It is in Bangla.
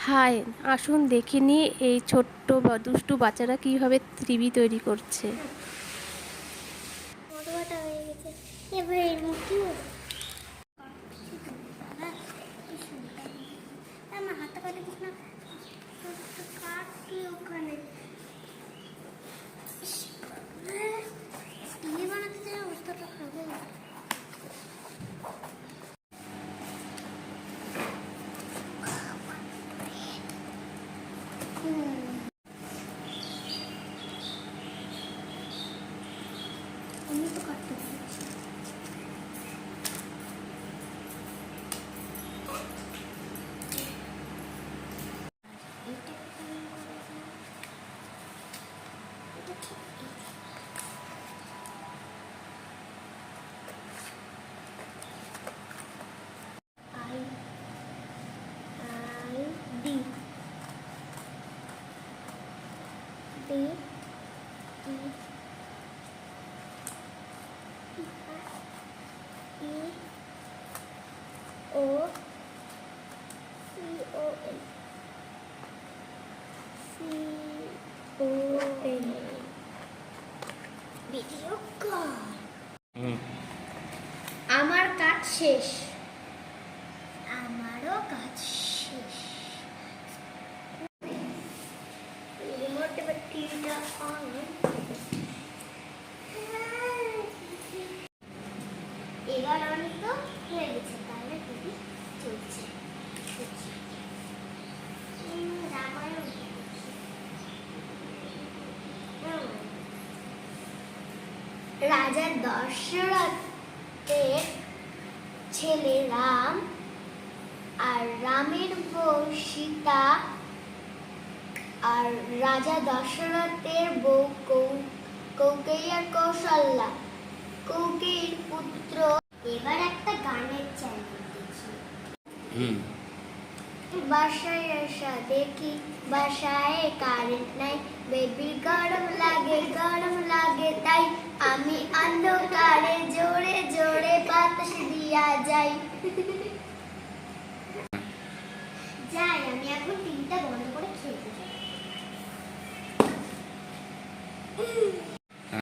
হাই, আসুন দেখে নিই এই ছোট্ট দুষ্টু বাচ্চারা কীভাবে ত্রিভি তৈরি করছে। মোটামোটা হয়ে গেছে। এবার এর মুখটি আমার হাতে কাটে কিছু না কাটটি ওখানে টিভি বানাতে চাই অবস্থাটা খাবে। আমি তো কাটতে পারছি। Video call. আমার কাজ শেষ। আমারও কাজ শেষ। রিমোট এবার টিভিটা অন। এবার অনেক তো হয়ে গেছে, তাহলে টিভি চলছে। রামায়ণ রাজা দশরথের ছেলে রাম আর রামের বউ সীতা আর রাজা দশরথের বউ কৌকেয়ী আর কৌশল্যা, কৌকেয়ীর পুত্র। এবার একটা গানের চ্যানেল দেখি। বাসায় আসা দেখি বাসায় কারেন্ট নাই, বেবি গরম লাগে তাই আমি অন্ধকারে জোরে জোরে বাতাস দিয়া যাই। আমি এখন টিভিটা বন্ধ করে খেলতে যাই।